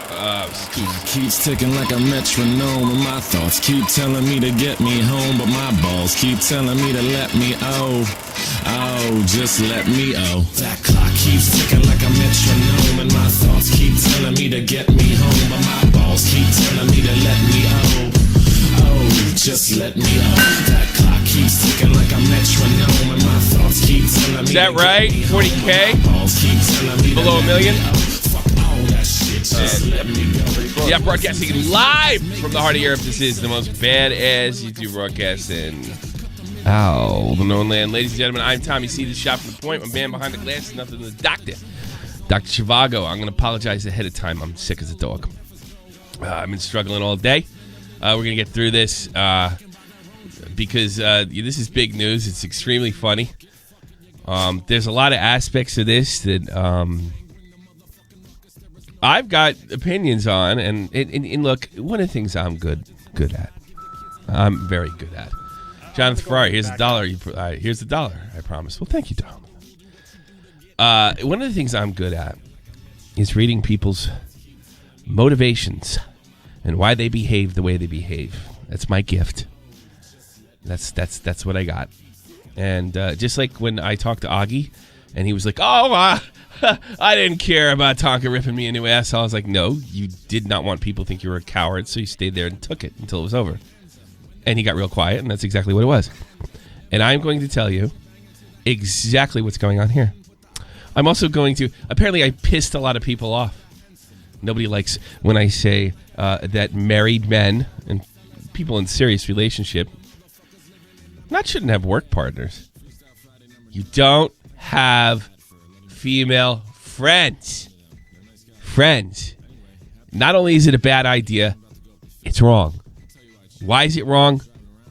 Keeps ticking like a metronome, and my thoughts keep telling me to get me home, but my balls keep telling me to let me just let me That clock keeps ticking like a metronome, and my thoughts keep telling me to get me home, but my balls keep telling me to let me just let me That clock keeps ticking like a metronome, and my thoughts keep telling me. Is that right? 40K? Below $1 million? Yeah, broadcasting live from the heart of Europe. This is the most badass YouTube broadcast in the known land. Ladies and gentlemen, I'm Tommy C. The shot from the point. My man behind the glass is nothing but the doctor. Dr. Zhivago. I'm going to apologize ahead of time. I'm sick as a dog. I've been struggling all day. We're going to get through this because this is big news. It's extremely funny. There's a lot of aspects of this that I've got opinions on, and look, one of the things I'm good at. I'm very good at. Jonathan Ferrari, here's $1. Here's $1, I promise. Well, thank you, Tom. One of the things I'm good at is reading people's motivations and why they behave the way they behave. That's my gift. That's what I got. And just like when I talked to Augie, and he was like, I didn't care about Tonka ripping me a new asshole. I was like, no, you did not want people to think you were a coward, so you stayed there and took it until it was over. And he got real quiet, and that's exactly what it was. And I'm going to tell you exactly what's going on here. I'm also going to, apparently I pissed a lot of people off. Nobody likes when I say that married men and people in serious relationship shouldn't have work partners. You don't have female friends. Not only is it a bad idea, it's wrong. Why is it wrong?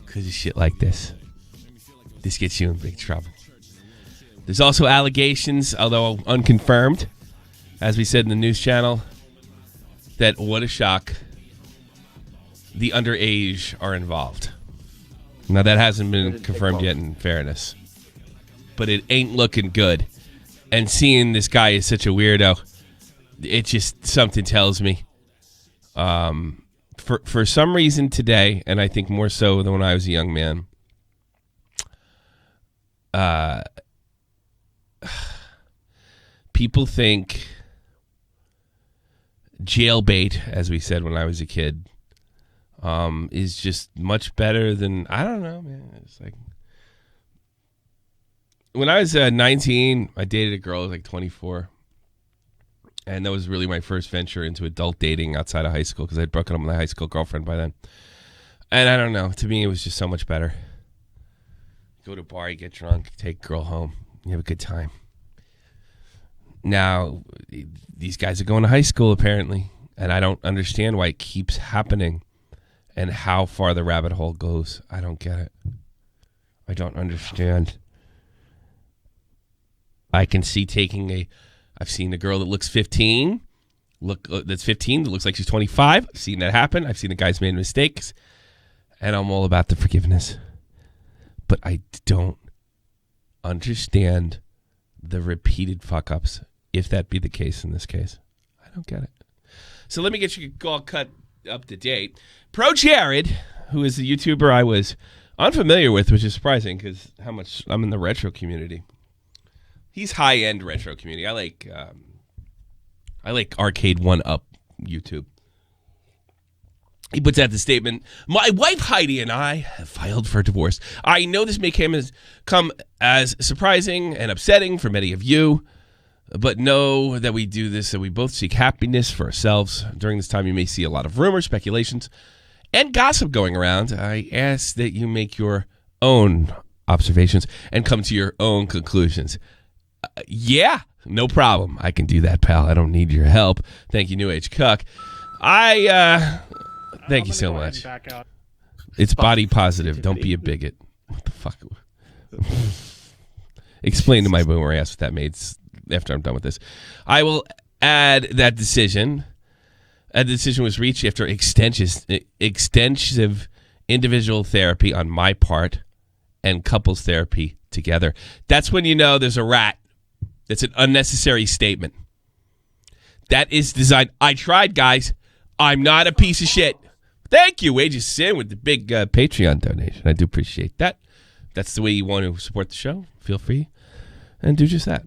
Because of shit like this. This gets you in big trouble. There's also allegations, although unconfirmed, as we said in the news channel, that, what a shock, the underage are involved. Now, that hasn't been confirmed yet, in fairness. But it ain't looking good. And seeing this guy is such a weirdo, it just, something tells me. For some reason today, and I think more so than when I was a young man, people think jailbait, as we said when I was a kid, is just much better than, I don't know, man. It's like, when I was 19, I dated a girl who was like 24. And that was really my first venture into adult dating outside of high school, because I'd broken up with my high school girlfriend by then. And I don't know. To me, it was just so much better. Go to a bar, you get drunk, take a girl home, you have a good time. Now, these guys are going to high school, apparently. And I don't understand why it keeps happening and how far the rabbit hole goes. I don't get it. I don't understand. I can see I've seen a girl that looks 15, that's 15, that looks like she's 25. I've seen that happen. I've seen the guys made mistakes, and I'm all about the forgiveness. But I don't understand the repeated fuck-ups, if that be the case in this case. I don't get it. So let me get you all cut up to date. ProJared, who is the YouTuber I was unfamiliar with, which is surprising because how much I'm in the retro community. He's high-end retro community. I like Arcade 1-Up YouTube. He puts out the statement, "My wife Heidi and I have filed for divorce. I know this may come as surprising and upsetting for many of you, but know that we do this and we both seek happiness for ourselves. During this time, you may see a lot of rumors, speculations, and gossip going around. I ask that you make your own observations and come to your own conclusions." Yeah, no problem. I can do that, pal. I don't need your help. Thank you, New Age Cuck. Thank you so much. It's body positive. Don't be a bigot. What the fuck? Explain to my boomer ass what that means after I'm done with this. I will add that decision. A decision was reached after extensive individual therapy on my part and couples therapy together. That's when you know there's a rat. It's an unnecessary statement. That is designed. I tried, guys. I'm not a piece of shit. Thank you, Wages Sin, with the big Patreon donation. I do appreciate that. That's the way you want to support the show. Feel free and do just that.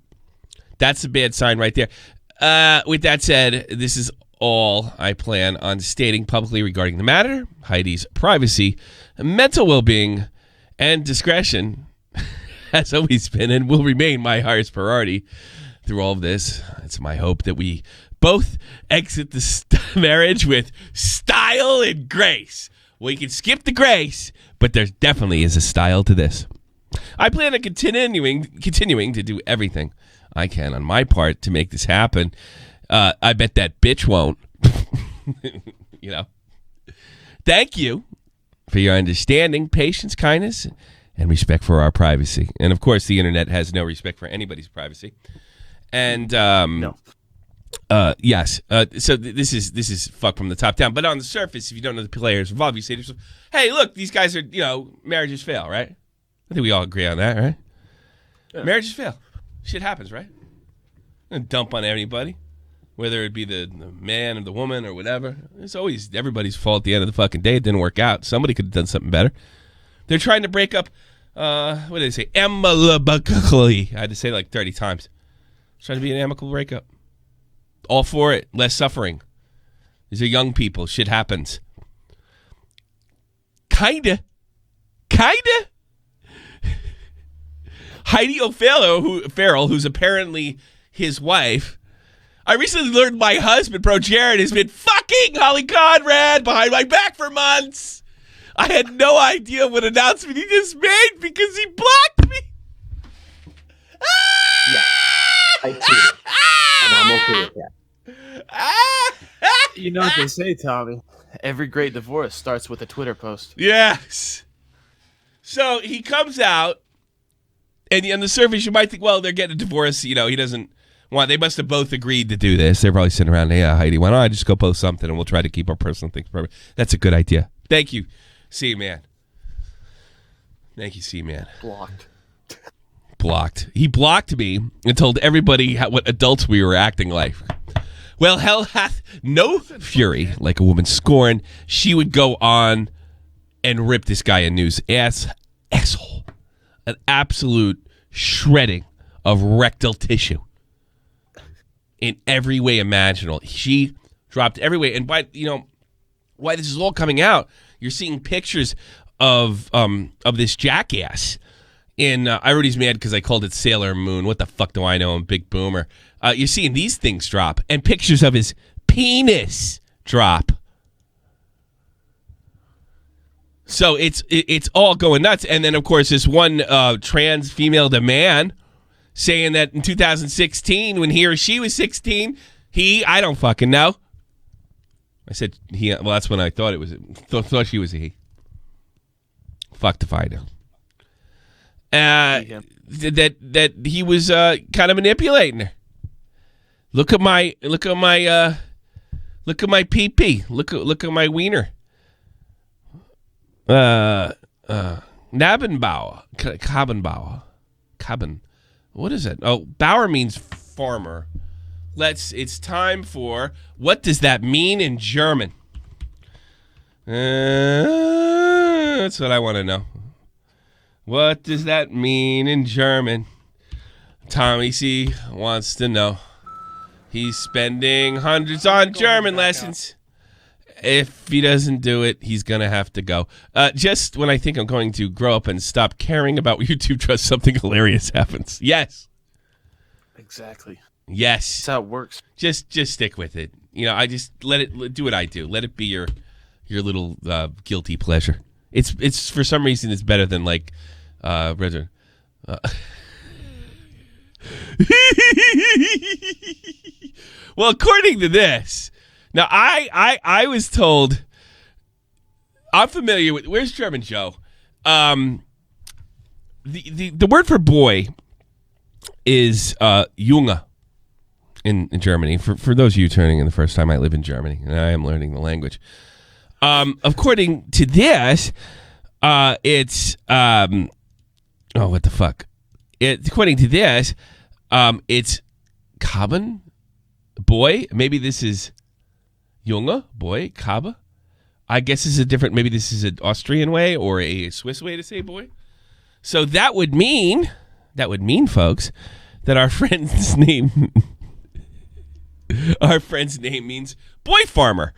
That's a bad sign right there. With that said, this is all I plan on stating publicly regarding the matter. Heidi's privacy, mental well-being, and discretion has always been and will remain my highest priority through all of this. It's my hope that we both exit this marriage with style and grace. We can skip the grace, but there definitely is a style to this. I plan on continuing to do everything I can on my part to make this happen. I bet that bitch won't. You know. Thank you for your understanding, patience, kindness, and respect for our privacy. And of course, the internet has no respect for anybody's privacy. And No. Yes. So this is fuck from the top down. But on the surface, if you don't know the players involved, you say to yourself, "Hey, look, these guys are, marriages fail, right?" I think we all agree on that, right? Yeah. Marriages fail. Shit happens, right? Don't dump on anybody, whether it be the man or the woman or whatever. It's always everybody's fault at the end of the fucking day. It didn't work out. Somebody could have done something better. They're trying to break up. What did they say? Amicably. I had to say it like 30 times. It's trying to be an amicable breakup. All for it. Less suffering. These are young people. Shit happens. Kinda. Heidi O'Farrell, who's apparently his wife. I recently learned my husband, ProJared, has been fucking Holly Conrad behind my back for months. I had no idea what announcement he just made because he blocked me. Yeah, I tweeted, and I'm okay with that. You know what they say, Tommy? Every great divorce starts with a Twitter post. Yes. So he comes out, and on the surface, you might think, well, they're getting a divorce. He doesn't want. They must have both agreed to do this. They're probably sitting around. Yeah, Heidi, why don't I just go post something, and we'll try to keep our personal things private. That's a good idea. Thank you, C-Man. Thank you, C-Man. Blocked. He blocked me and told everybody what adults we were acting like. Well, hell hath no fury like a woman scorned. She would go on and rip this guy a news asshole. An absolute shredding of rectal tissue in every way imaginable. She dropped every way. And why this is all coming out, you're seeing pictures of this jackass in everybody's mad because I called it Sailor Moon. What the fuck do I know? I'm a big boomer. You're seeing these things drop and pictures of his penis drop. So it's all going nuts. And then, of course, this one trans female to man saying that in 2016, when he or she was 16, I don't fucking know. I said he. Well, that's when I thought it was. Thought she was a he. Fucked if I know. That he was kind of manipulating her. Look at my pee-pee. Look at my wiener. Kabenbauer. What is it? Oh, Bauer means farmer. It's time for, what does that mean in German? That's what I want to know. What does that mean in German? Tommy C wants to know. He's spending hundreds on German lessons. If he doesn't do it, he's going to have to go. Just when I think I'm going to grow up and stop caring about YouTube trust, something hilarious happens. Yes. Exactly. Yes. That's how it works. Just stick with it. I just let it do what I do. Let it be your little guilty pleasure. It's for some reason it's better than like brethren. Well, according to this, now I was told, I'm familiar with, where's German Joe? The word for boy is Junge in Germany. For those of you turning in the first time, I live in Germany and I am learning the language. According to this, it's what the fuck? According to this, it's Kaben boy. Maybe this is Junge, boy, Kaba. I guess this is a different, maybe this is an Austrian way or a Swiss way to say boy. So that would mean, folks, that our friend's name means boy farmer.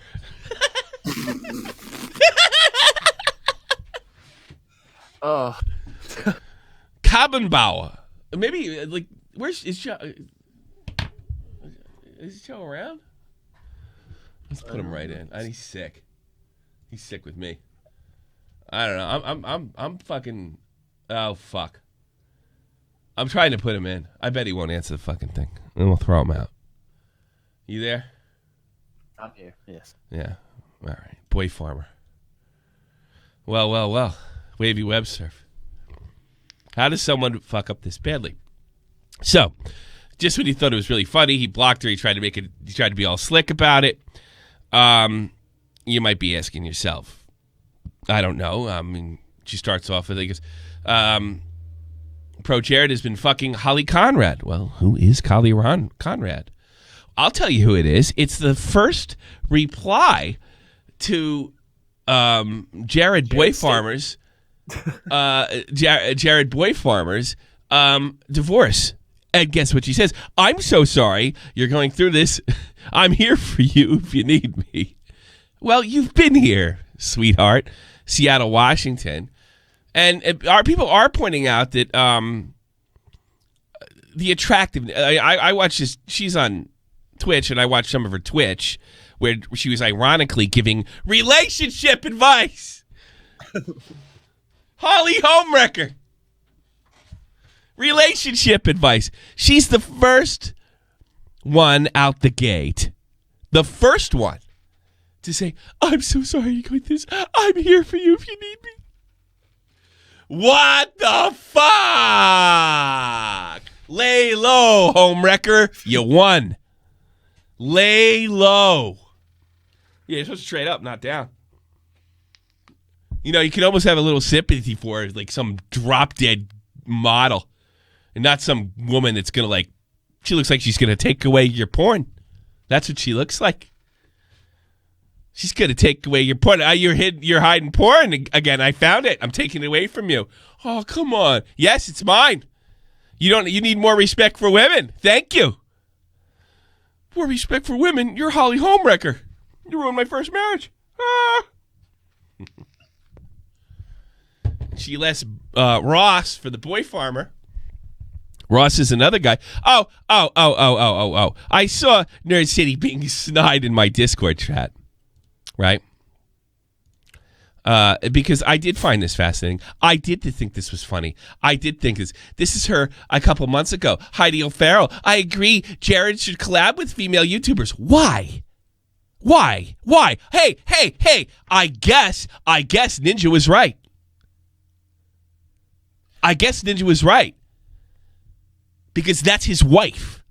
Oh. Kabenbauer. Maybe, like, is Joe around? Let's put him right in. He's sick. He's sick with me. I don't know. I'm fucking. Oh fuck. I'm trying to put him in. I bet he won't answer the fucking thing, and we'll throw him out. You there? I'm here. Yes. Yeah. All right. Boy farmer. Well. Wavy web surf. How does someone fuck up this badly? So, just when he thought it was really funny, he blocked her. He tried to be all slick about it. You might be asking yourself, I don't know. I mean, she starts off with, ProJared has been fucking Holly Conrad. Well, who is Holly Conrad? I'll tell you who it is. It's the first reply to Jared Boy Farmer's Jared Boy Farmer's divorce. And guess what she says? I'm so sorry you're going through this. I'm here for you if you need me. Well, you've been here, sweetheart. Seattle, Washington. And our people are pointing out that the attractiveness. I watch this. She's on Twitch, and I watched some of her Twitch where she was ironically giving relationship advice. Holly Homewrecker. Relationship advice. She's the first one out the gate. The first one to say, I'm so sorry you're going through this. I'm here for you if you need me. What the fuck? Lay low, Homewrecker. You won. Lay low. Yeah, you're supposed to trade up, not down. You know, you can almost have a little sympathy for her, like some drop-dead model. And not some woman that's going to, she looks like she's going to take away your porn. That's what she looks like. She's going to take away your porn. You're hiding porn. Again, I found it. I'm taking it away from you. Oh, come on. Yes, it's mine. You need more respect for women. Thank you. More respect for women. You're Holly Homewrecker. You ruined my first marriage. Ah. She left Ross for the boy farmer. Ross is another guy. Oh. I saw Nerd City being snide in my Discord chat. Right? Because I did find this fascinating. I did think this was funny. I did think this is her a couple months ago. Heidi O'Farrell. I agree. Jared should collab with female YouTubers. Why? Hey. I guess Ninja was right. Because that's his wife.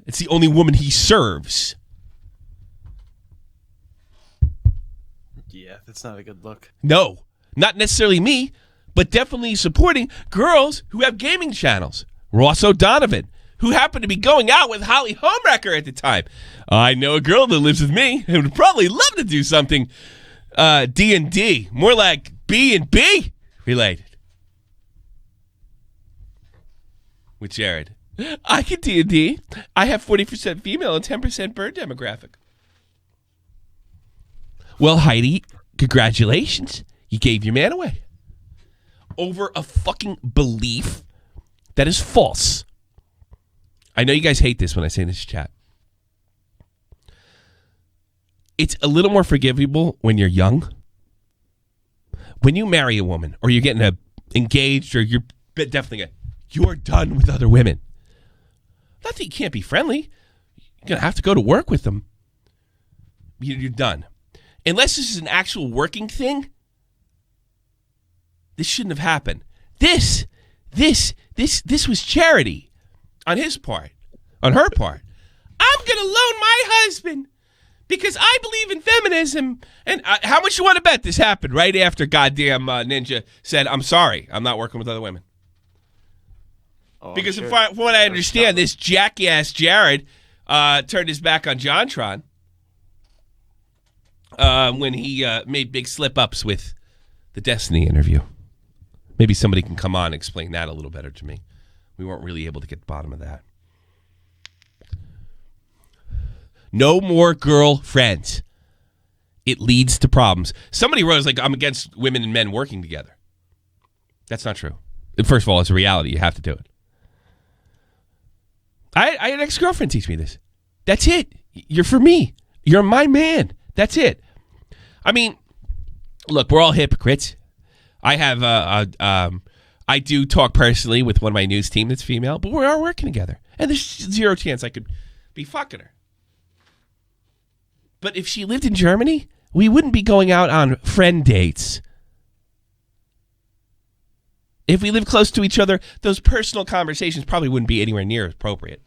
It's the only woman he serves. Yeah, that's not a good look. No, not necessarily me, but definitely supporting girls who have gaming channels. Ross O'Donovan, who happened to be going out with Holly Homewrecker at the time. I know a girl that lives with me and would probably love to do something D&D, more like B&B related. With Jared. I can D&D. I have 40% female and 10% bird demographic. Well, Heidi, congratulations. You gave your man away. Over a fucking belief that is false. I know you guys hate this when I say this chat. It's a little more forgivable when you're young. When you marry a woman or you're getting engaged or you're definitely you're done with other women. Not that you can't be friendly. You're going to have to go to work with them. You're done. Unless this is an actual working thing, this shouldn't have happened. This was charity on his part, on her part. I'm going to loan my husband because I believe in feminism. And how much you want to bet this happened right after goddamn Ninja said, I'm sorry, I'm not working with other women. Oh, because from what I understand, this jackass Jared turned his back on JonTron when he made big slip-ups with the Destiny interview. Maybe somebody can come on and explain that a little better to me. We weren't really able to get the bottom of that. No more girlfriends. It leads to problems. Somebody wrote, like, I'm against women and men working together. That's not true. First of all, it's a reality. You have to do it. I had an ex-girlfriend teach me this. That's it. You're for me. You're my man. That's it. I mean, look, we're all hypocrites. I have I do talk personally with one of my news team that's female, but we are working together. And there's zero chance I could be fucking her. But if she lived in Germany, we wouldn't be going out on friend dates. If we lived close to each other, those personal conversations probably wouldn't be anywhere near appropriate.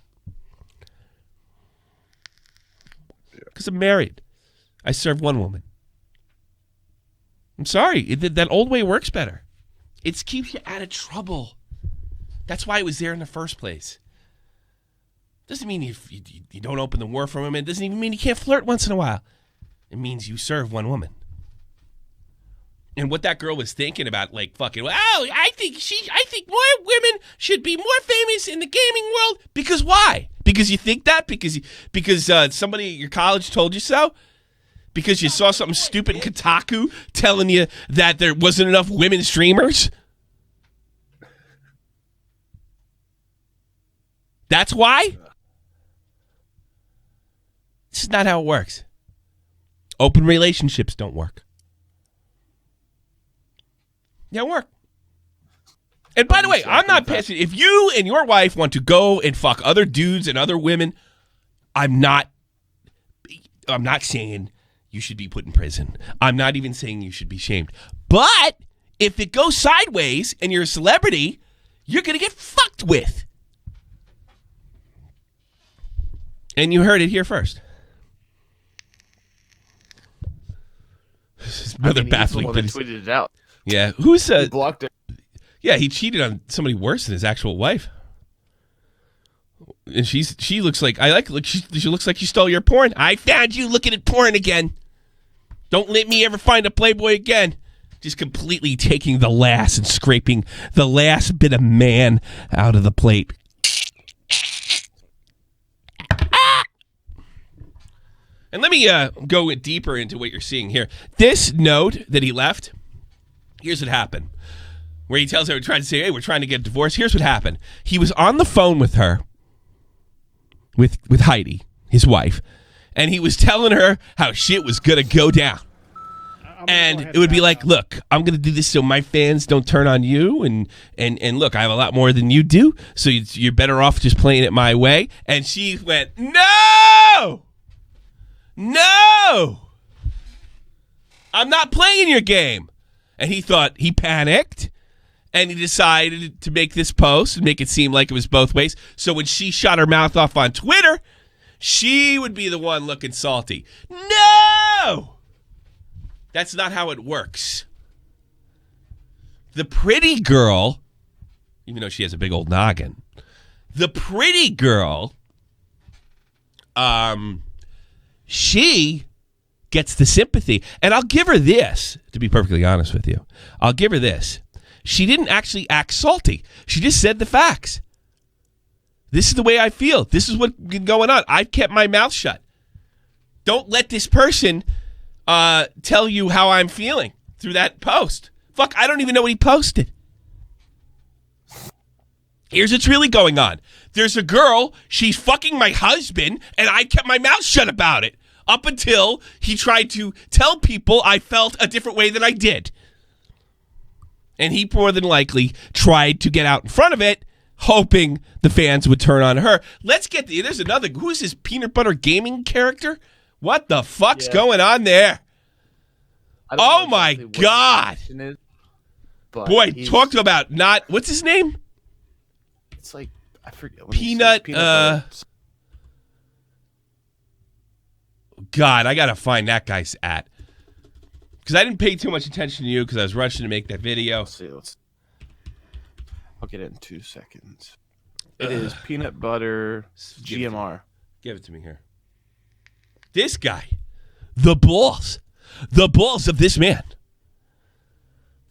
Because I'm married. I serve one woman. I'm sorry. That old way works better. It keeps you out of trouble. That's why it was there in the first place. Doesn't mean you don't open the war for women. It doesn't even mean you can't flirt once in a while. It means you serve one woman. And what that girl was thinking about, like, fucking, well, I think more women should be more famous in the gaming world. Because why? Because you think that? Because somebody at your college told you so? Because you saw something stupid in Kotaku telling you that there wasn't enough women streamers? That's why? This is not how it works. Open relationships don't work. They don't work. And by the way, I'm not pissed. If you and your wife want to go and fuck other dudes and other women, I'm not saying you should be put in prison. I'm not even saying you should be shamed. But if it goes sideways and you're a celebrity, you're going to get fucked with. And you heard it here first. This is another baffling thing. Tweeted it out. Yeah, who's He blocked it. Yeah, he cheated on somebody worse than his actual wife. And she looks like she looks like she stole your porn. I found you looking at porn again. Don't let me ever find a Playboy again. Just completely taking the last and scraping the last bit of man out of the plate. And let me go deeper into what you're seeing here. This note that he left, here's what happened. Where he tells her, trying to say, hey, we're trying to get a divorce. Here's what happened. He was on the phone with her, with Heidi, his wife, and he was telling her how shit was going to go down. And it would be like, look, I'm going to do this so my fans don't turn on you. And look, I have a lot more than you do, so you're better off just playing it my way. And she went, no! No! I'm not playing your game. And he panicked, and he decided to make this post and make it seem like it was both ways. So when she shot her mouth off on Twitter, she would be the one looking salty. No! That's not how it works. The pretty girl, even though she has a big old noggin, the pretty girl, she gets the sympathy. And I'll give her this, to be perfectly honest with you. I'll give her this. She didn't actually act salty. She just said the facts. This is the way I feel. This is what's going on. I've kept my mouth shut. Don't let this person tell you how I'm feeling through that post. Fuck, I don't even know what he posted. Here's what's really going on. There's a girl, she's fucking my husband, and I kept my mouth shut about it. Up until he tried to tell people I felt a different way than I did. And he more than likely tried to get out in front of it, hoping the fans would turn on her. Let's get there's another, who's this Peanut Butter Gaming character? What the fuck's going on there? Oh my God. Boy, talk about not, what's his name? It's like, I forget. Peanut God, I gotta find that guy's at. Because I didn't pay too much attention to you because I was rushing to make that video. I'll get it in 2 seconds. It is Peanut Butter GMR. Give it to me here. This guy. The balls. The balls of this man.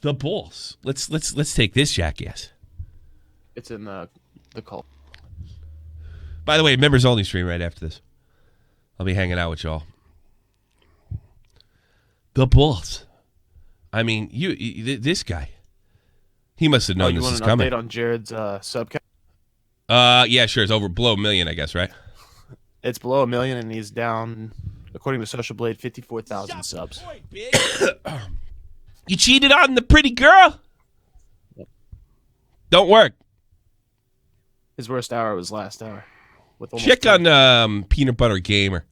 The balls. Let's take this jackass. It's in the call. By the way, members only stream right after this. I'll be hanging out with y'all. The balls. I mean, this guy. He must have known this was coming. You want an update on Jared's sub count? Yeah, sure. It's below 1 million, I guess, right? It's below 1 million, and he's down, according to Social Blade, 54,000 subs. You cheated on the pretty girl? Don't work. His worst hour was last hour. With Check on PeanutButterGamer.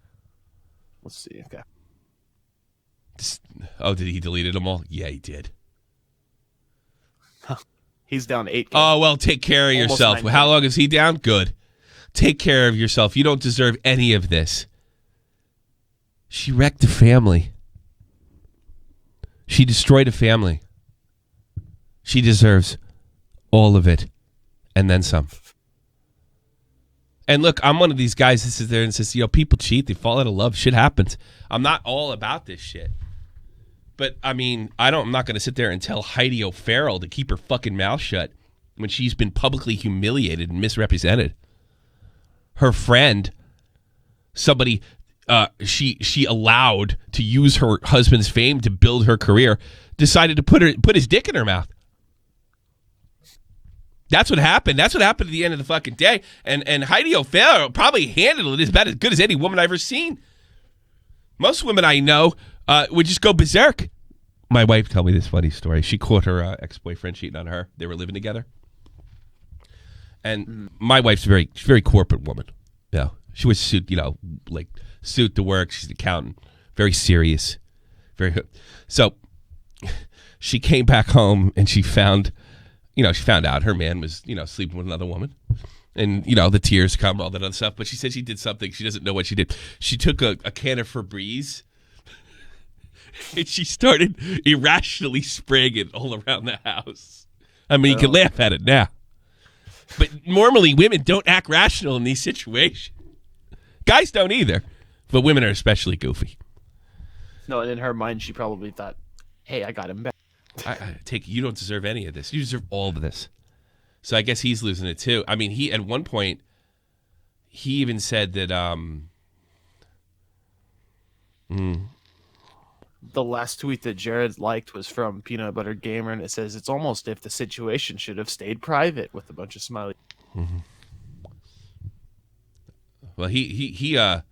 Let's see. Okay. Oh, did he delete them all? Yeah, he did. He's down 8K. Oh, well, take care of yourself. How long is he down? Good. Take care of yourself. You don't deserve any of this. She wrecked a family. She destroyed a family. She deserves all of it. And then some. And look, I'm one of these guys that sits there and says, people cheat. They fall out of love. Shit happens. I'm not all about this shit. But, I mean, I'm not going to sit there and tell 𝔻𝕣𝕊𝕐𝕑 to keep her fucking mouth shut when she's been publicly humiliated and misrepresented. Her friend, somebody she allowed to use her husband's fame to build her career, decided to put his dick in her mouth. That's what happened. That's what happened at the end of the fucking day. And 𝔻𝕻𝕊𝕐𝕑 probably handled it about as good as any woman I've ever seen. Most women I know would just go berserk. My wife told me this funny story. She caught her ex-boyfriend cheating on her. They were living together. And my wife's a very corporate woman. She was suit to work. She's an accountant. Very serious. So she came back home and she found out her man was, sleeping with another woman. And, the tears come, all that other stuff. But she said she did something. She doesn't know what she did. She took a can of Febreze and she started irrationally spraying it all around the house. I mean, you can laugh at it now. But normally women don't act rational in these situations. Guys don't either. But women are especially goofy. No, and in her mind, she probably thought, hey, I got him back. You don't deserve any of this. You deserve all of this. So I guess he's losing it too. I mean, at one point, he even said that the last tweet that Jared liked was from PeanutButterGamer, and it says, it's almost if the situation should have stayed private, with a bunch of smiley. Mm-hmm. Well, he got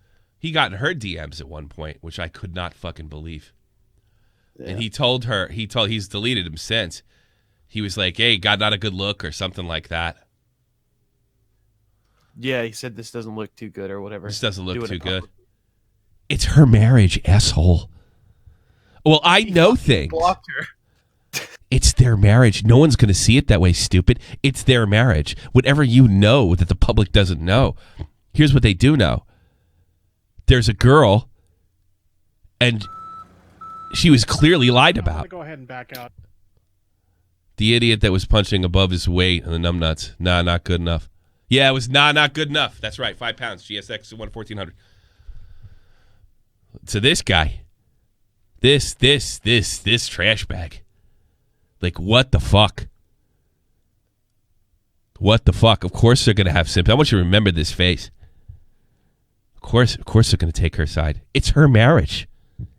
in her DMs at one point, which I could not fucking believe. Yeah. And he's deleted him since. He was like, hey, got not a good look or something like that. Yeah, he said this doesn't look too good or whatever. This doesn't look too good. It's her marriage, asshole. Well, I know things. Blocked her. It's their marriage. No one's going to see it that way, stupid. It's their marriage. Whatever you know that the public doesn't know. Here's what they do know. There's a girl, and she was clearly lied about. I'm going to go ahead and back out. The idiot that was punching above his weight on the numbnuts. Nah, not good enough. Yeah, it was not good enough. That's right, 5 pounds. GSX 1400. So this guy, this trash bag. Like, what the fuck? What the fuck? Of course they're going to have sympathy. I want you to remember this face. Of course they're going to take her side. It's her marriage.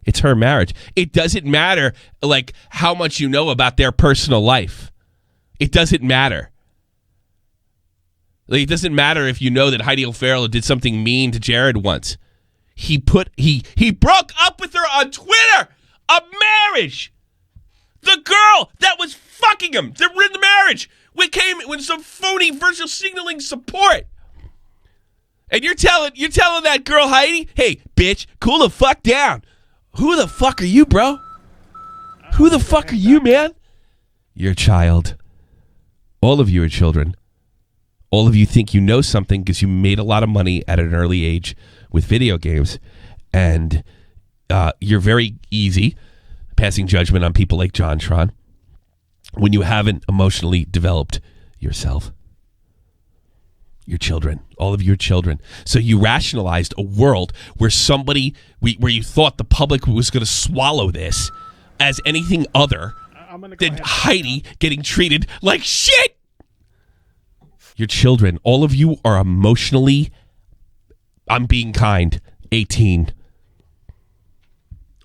It's her marriage. It doesn't matter, like, how much you know about their personal life. It doesn't matter. Like, it doesn't matter if you know that 𝔻𝕻𝕊𝕐𝕑 did something mean to Jared once. He broke up with her on Twitter. A marriage. The girl that was fucking him. They were in the marriage. When some phony virtual signaling support. And you're telling that girl Heidi, hey, bitch, cool the fuck down. Who the fuck are you, bro? Who the fuck are you, man? You're a child. All of you are children. All of you think you know something because you made a lot of money at an early age with video games. And you're very easy passing judgment on people like JonTron when you haven't emotionally developed yourself. Your children. All of your children. So you rationalized a world where where you thought the public was going to swallow this as anything other than Heidi getting treated like shit. Your children, all of you are emotionally, I'm being kind, 18.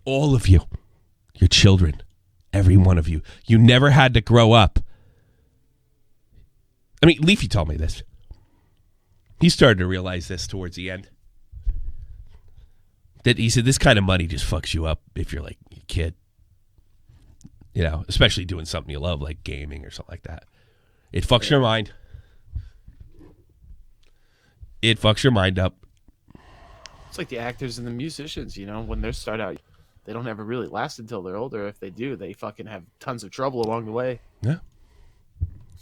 All of you. Your children. Every one of you. You never had to grow up. I mean, Leafy told me this. He started to realize this towards the end. That he said, this kind of money just fucks you up if you're like a kid. You know, especially doing something you love, like gaming or something like that. It fucks your mind. It fucks your mind up. It's like the actors and the musicians, you know, when they start out, they don't ever really last until they're older. If they do, they fucking have tons of trouble along the way. Yeah.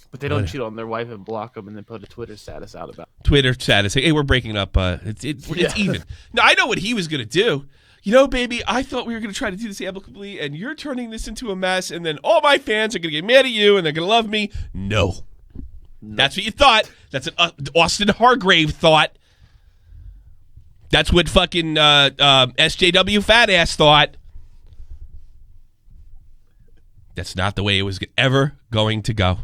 But they don't cheat on their wife and block them and then put a Twitter status out about it. Twitter status. Hey, we're breaking up. It's even. Now, I know what he was going to do. You know, baby, I thought we were going to try to do this amicably, and you're turning this into a mess, and then all my fans are going to get mad at you, and they're going to love me. No. That's what you thought. That's an Austin Hargrave thought. That's what fucking SJW fat ass thought. That's not the way it was ever going to go.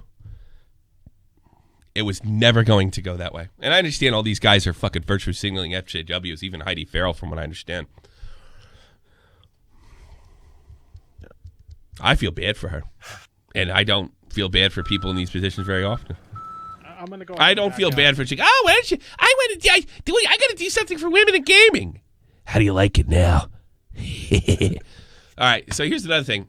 It was never going to go that way. And I understand all these guys are fucking virtue signaling FJWs, even Heidi Farrell, from what I understand. I feel bad for her. And I don't feel bad for people in these positions very often. I don't feel bad for chick. Oh, why don't you? I got to do something for women in gaming. How do you like it now? All right. So here's another thing.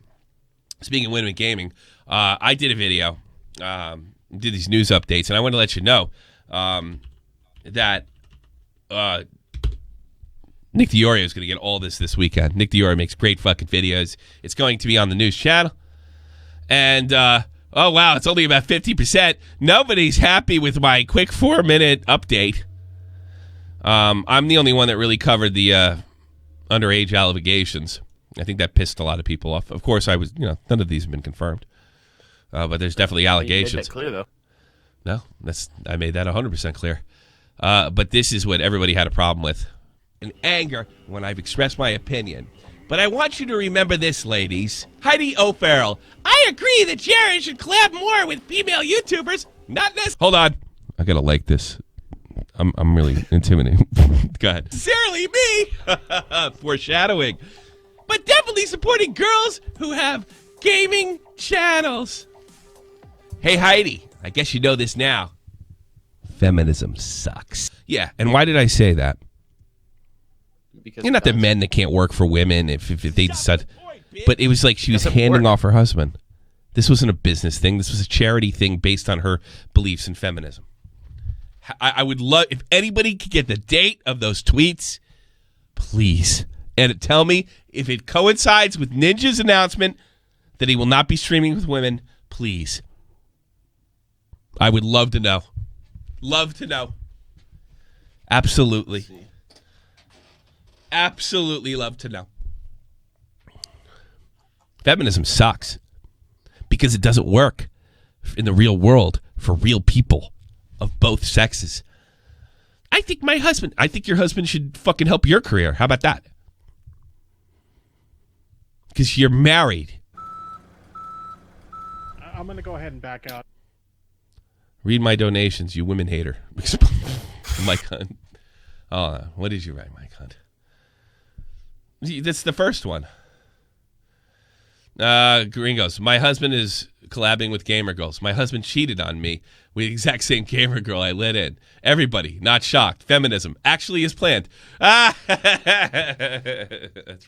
Speaking of women in gaming, I did a video, did these news updates, and I want to let you know that Nick DeOrio is going to get all this weekend. Nick DeOrio makes great fucking videos. It's going to be on the news channel, and oh, wow, it's only about 50%. Nobody's happy with my quick 4-minute update. I'm the only one that really covered the underage allegations. I think that pissed a lot of people off. Of course, none of these have been confirmed. But there's definitely allegations. You made that clear, though. No, I made that 100% clear. But this is what everybody had a problem with. In anger when I've expressed my opinion. But I want you to remember this, ladies. Heidi O'Farrell. I agree that Jared should collab more with female YouTubers. Not this. Hold on. I gotta like this. I'm really intimidating. Go ahead. Sincerely me. Foreshadowing. But definitely supporting girls who have gaming channels. Hey, Heidi. I guess you know this now. Feminism sucks. Yeah, and why did I say that? Because You're not the men that can't work for women if they decide. But it was like she was handing off her husband. This wasn't a business thing. This was a charity thing based on her beliefs in feminism. I would love, if anybody could get the date of those tweets, please. And tell me if it coincides with Ninja's announcement that he will not be streaming with women, please. I would love to know. Love to know. Absolutely. Absolutely love to know. Feminism sucks because it doesn't work in the real world for real people of both sexes. I think your husband should fucking help your career. How about that? Because you're married. I'm going to go ahead and back out. Read my donations, you women hater. My cunt. Oh, what did you write, my cunt? That's the first one. Gringos. My husband is collabing with gamer girls. My husband cheated on me with the exact same gamer girl I let in. Everybody, not shocked. Feminism actually is planned. That's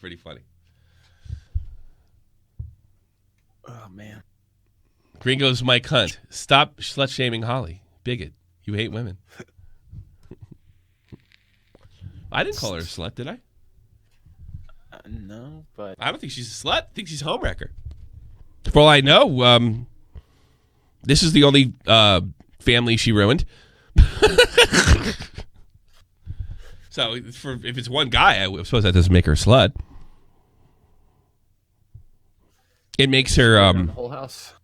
pretty funny. Oh, man. Gringos, my cunt. Stop slut-shaming Holly. Bigot. You hate women. I didn't call her a slut, did I? No, but I don't think she's a slut. I think she's a homewrecker. For all I know, this is the only family she ruined. So if it's one guy, I suppose that doesn't make her a slut. It makes her the whole house.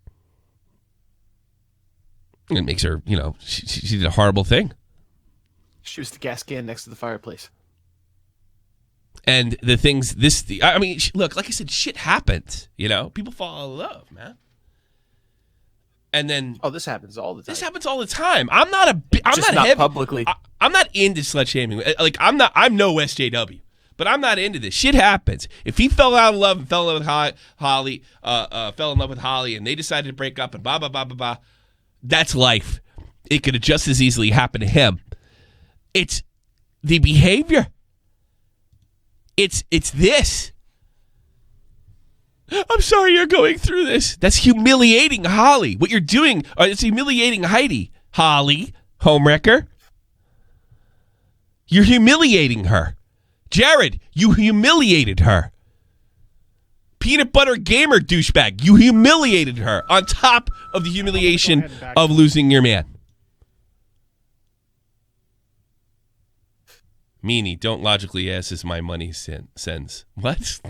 It makes her, she did a horrible thing. She was the gas can next to the fireplace. And the things, I mean, look, like I said, shit happens. You know, people fall in love, man. And then, oh, this happens all the time. This happens all the time. I'm not publicly. I'm not into slut shaming. Like I'm no SJW, but I'm not into this. Shit happens. If he fell out of love and fell in love with Holly, fell in love with Holly, and they decided to break up, and blah blah blah blah blah, that's life. It could have just as easily happened to him. It's the behavior. It's this. I'm sorry you're going through this. That's humiliating Holly. What you're doing, it's humiliating Heidi. Holly, homewrecker. You're humiliating her. Jared, you humiliated her. PeanutButterGamer douchebag, you humiliated her on top of the humiliation of losing your man. Meanie, don't logically ask is my money sends. What?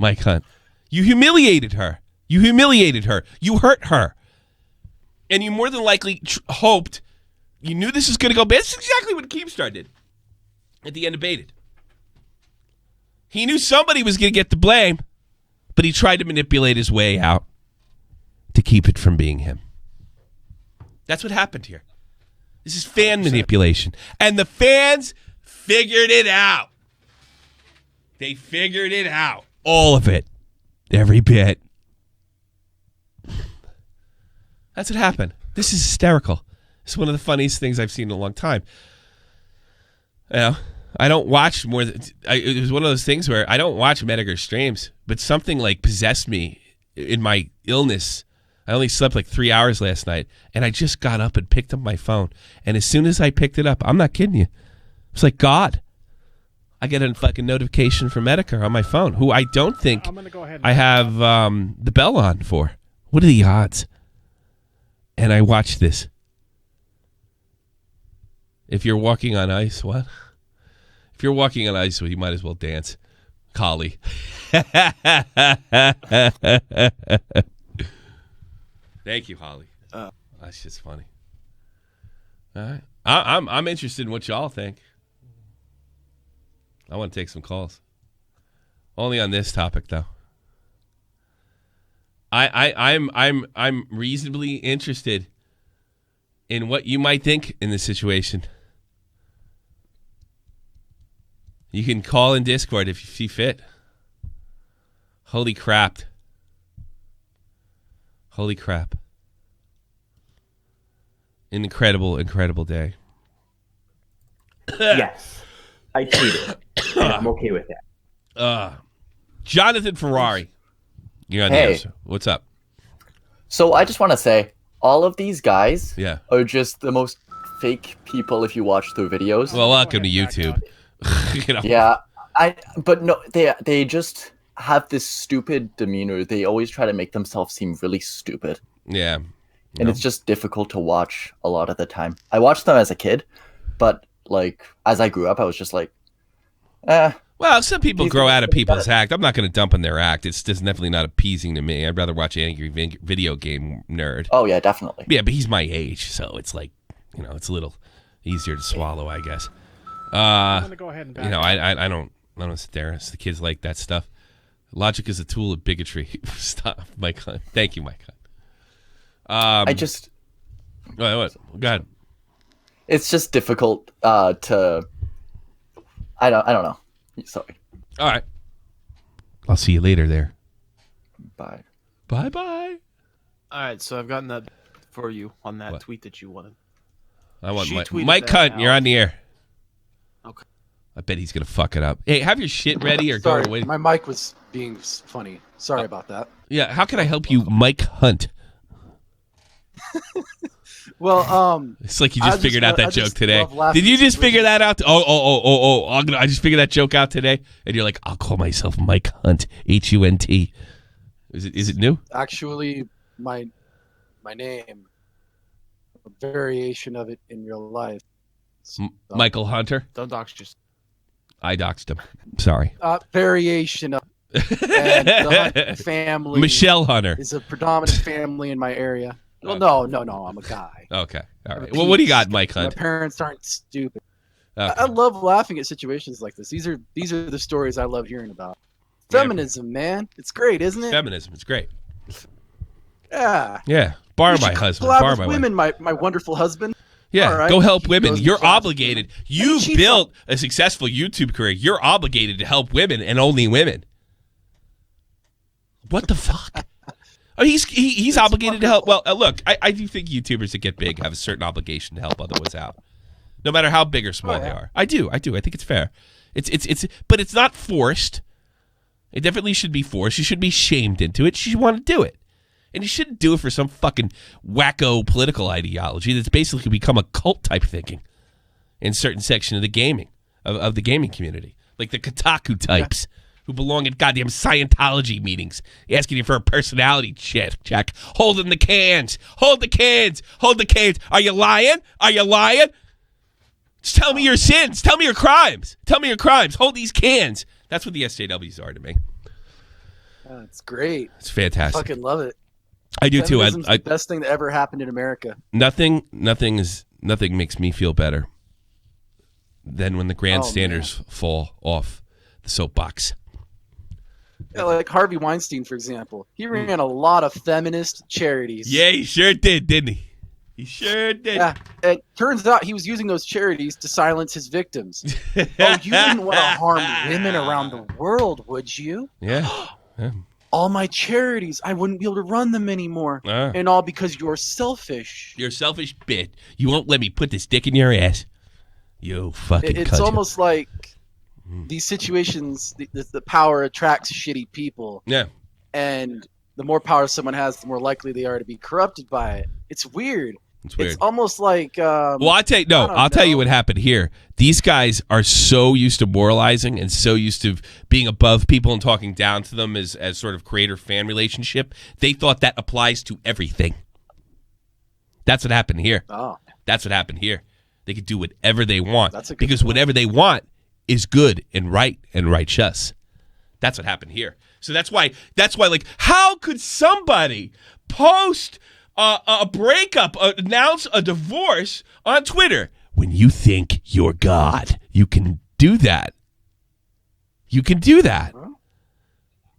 Mike Hunt, you humiliated her. You humiliated her. You hurt her. And you more than likely hoped, you knew this was going to go bad. This is exactly what Keemstar did at the end of Baited. He knew somebody was going to get the blame, but he tried to manipulate his way out to keep it from being him. That's what happened here. This is fan manipulation. And the fans figured it out. They figured it out. All of it. Every bit. That's what happened. This is hysterical. It's one of the funniest things I've seen in a long time. You know, I don't watch more than... it was one of those things where I don't watch Medgar streams, but something like possessed me in my illness. I only slept like 3 hours last night, and I just got up and picked up my phone. And as soon as I picked it up, I'm not kidding you, it's like God. I get a fucking notification from Medgar on my phone, who I don't think I have the bell on for. What are the odds? And I watch this. If you're walking on ice, what? If you're walking on ice, well, you might as well dance. Collie. Thank you, Holly. That's just funny. All right, I'm interested in what y'all think. I want to take some calls. Only on this topic, though. I'm reasonably interested in what you might think in this situation. You can call in Discord if you see fit. Holy crap. Holy crap. An incredible, incredible day. Yes. I tweeted. And I'm okay with that. Jonathan Ferrari. You're on the answer. What's up? So I just want to say, all of these guys Yeah. are just the most fake people if you watch their videos. Well, welcome to YouTube. You know? Yeah, but no, they just have this stupid demeanor. They always try to make themselves seem really stupid. Yeah. And it's just difficult to watch a lot of the time. I watched them as a kid, but like as I grew up, I was just like, Well, some people grow out of people's act. I'm not going to dump on their act. It's just definitely not appeasing to me. I'd rather watch Angry Video Game Nerd. Oh, yeah, definitely. Yeah, but he's my age, so it's like, you know, it's a little easier to swallow, I guess. I'm going to go ahead and back you know, I don't sit there. It's the kids like that stuff. Logic is a tool of bigotry. Stop, Mike Hunt. Thank you, Mike Hunt. What? Go ahead. It's just difficult to. I don't know. Sorry. All right. I'll see you later there. Bye. Bye. All right, so I've gotten that for you on that tweet that you wanted. I want She tweeted Mike that Hunt. out. You're on the air. Okay. I bet he's gonna fuck it up. Hey, have your shit ready or Sorry, go away. my mic was being funny. Sorry about that. Yeah. How can I help you, Mike Hunt? Well, It's like you I just figured out that I joke just today. love laughing Did you just at figure that out? I just figured that joke out today. And you're like, I'll call myself Mike Hunt. Hunt. Is it new? actually my name, a variation of it in real life. Michael Hunter. Don't dox yourself. I doxed him. Sorry. Variation of and the Hunt family Michelle Hunter. is a predominant family in my area. Well, no, I'm a guy. Okay. All right. Well, what do you got, Mike My Hunt? parents aren't stupid. Okay. I love laughing at situations like this. These are the stories I love hearing about. Feminism, man, it's great, isn't it? Feminism. It's great. Yeah. Yeah. Bar You my should husband. collab Bar with my women, wife. my wonderful husband. Yeah. All right. Go help He women. goes to You're class with obligated. women. You she's built a successful YouTube career. You're obligated to help women and only women. What the fuck? Oh, he's obligated to help. Well, look, I do think YouTubers that get big have a certain obligation to help other ones out, no matter how big or small they are. I do. I think it's fair. But it's not forced. It definitely should be forced. You should be shamed into it. You should want to do it, and you shouldn't do it for some fucking wacko political ideology that's basically become a cult type thinking in certain section of the gaming of the gaming community, like the Kotaku types. Who belong at goddamn Scientology meetings, asking you for a personality check, holding the cans, hold the cans. Are you lying? Just tell me your sins. Tell me your crimes. Hold these cans. That's what the SJWs are to me. It's great. It's fantastic. Fucking love it. I do too. Feminism's the best thing that ever happened in America. Nothing makes me feel better than when the grandstanders fall off the soapbox. Yeah, like Harvey Weinstein, for example. He ran a lot of feminist charities. Yeah, he sure did, didn't he? He sure did. Yeah, it turns out he was using those charities to silence his victims. Oh, you wouldn't want to harm women around the world, would you? Yeah. All my charities, I wouldn't be able to run them anymore. And all because you're selfish. You're a selfish bitch. You won't let me put this dick in your ass. You fucking It's cunt. almost like these situations, the power attracts shitty people. Yeah. And the more power someone has, the more likely they are to be corrupted by it. It's weird. It's weird. It's almost like well, I'll tell you what happened here. These guys are so used to moralizing and so used to being above people and talking down to them as sort of creator-fan relationship. They thought that applies to everything. That's what happened here. Oh. That's what happened here. They could do whatever they want because whatever they want is good and right and righteous. That's what happened here. So that's why like, how could somebody post a breakup, announce a divorce on Twitter when you think you're God? You can do that.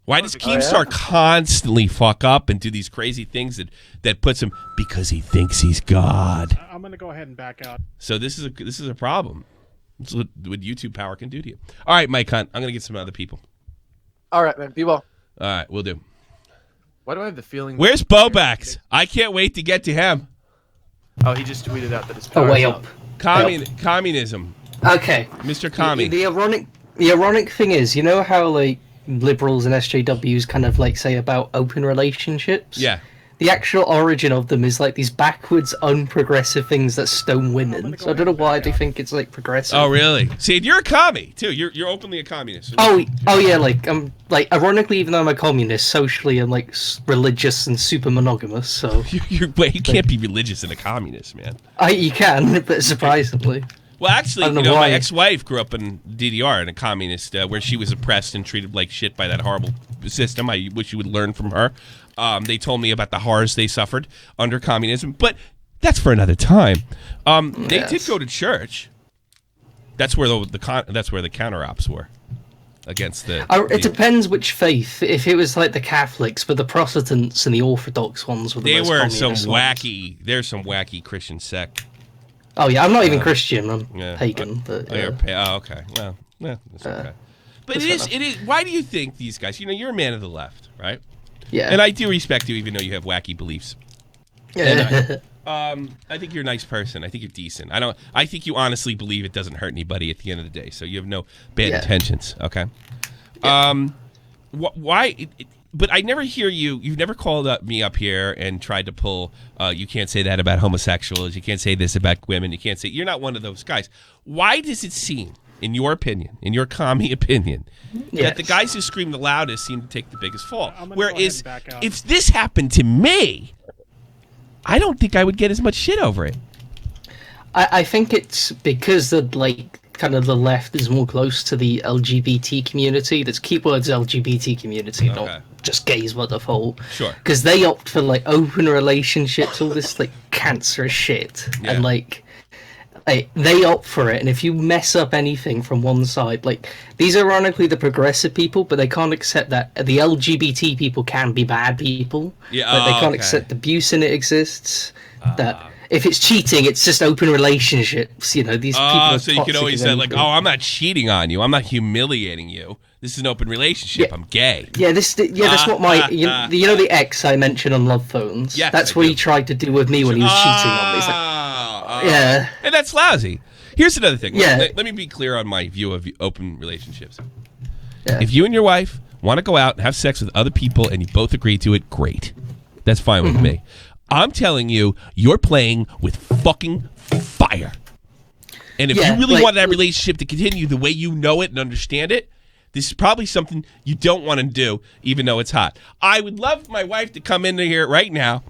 Why does Keemstar constantly fuck up and do these crazy things that puts him because he thinks he's God? I'm going to go ahead and back out. So this is a problem. That's what YouTube power can do to you. All right, Mike Hunt, I'm going to get some other people. All right, man. Be well. All right, we'll do. Why do I have the feeling? Where's Bobax? I can't wait to get to him. Oh, he just tweeted out that his power's way up. up. Communism. Okay. Mr. Commie. The ironic thing is, you know how like liberals and SJWs kind of like say about open relationships? Yeah. The actual origin of them is like these backwards, unprogressive things that stone women. So I don't know why they think it's like progressive. Oh, really? See, you're a commie too. You're openly a communist. Oh yeah, like I'm like ironically, even though I'm a communist, socially I'm like religious and super monogamous. So you can't be religious and a communist, man. You can, but surprisingly. Well, actually, I don't know why. my ex-wife grew up in DDR in a communist where she was oppressed and treated like shit by that horrible system. I wish you would learn from her. They told me about the horrors they suffered under communism, but that's for another time. They did go to church. That's where the counter-ops were against the. It depends which faith. If it was like the Catholics, but the Protestants and the Orthodox ones were the most communist ones. There's some wacky Christian sect. Oh yeah, I'm not even Christian. I'm pagan. But, okay. Well, that's okay. But it is. Why do you think these guys? You're a man of the left, right? Yeah. And I do respect you, even though you have wacky beliefs. Yeah. I think you're a nice person. I think you're decent. I think you honestly believe it doesn't hurt anybody at the end of the day. So you have no bad intentions. Okay. Yeah. Why? But I never hear you. You've never called me up here and tried to pull. You can't say that about homosexuals. You can't say this about women. You can't say. You're not one of those guys. Why does it seem, in your opinion, in your commie opinion, that the guys who scream the loudest seem to take the biggest fall? Whereas, if this happened to me, I don't think I would get as much shit over it. I think it's because of like kind of the left is more close to the LGBT community. There's keywords LGBT community, not just gays by default. Sure. Because they opt for like open relationships, all this like cancerous shit, and like they opt for it. And if you mess up anything from one side, like these are ironically the progressive people, but they can't accept that the LGBT people can be bad people. Yeah, like, they can't accept abuse and it exists. That if it's cheating, it's just open relationships. You know, these people are so you can always say like, "Oh, I'm not cheating on you. I'm not humiliating you. This is an open relationship. I'm gay." Yeah, that's what my you know the ex I mentioned on Love Phones. Yes, that's what he tried to do with me when he was cheating on me. He's like, yeah, and that's lousy. Here's another thing. Yeah. Let me be clear on my view of open relationships. Yeah. If you and your wife want to go out and have sex with other people and you both agree to it, great. That's fine with me. I'm telling you, you're playing with fucking fire. And if you really want that relationship to continue the way you know it and understand it, this is probably something you don't want to do, even though it's hot. I would love my wife to come into here right now,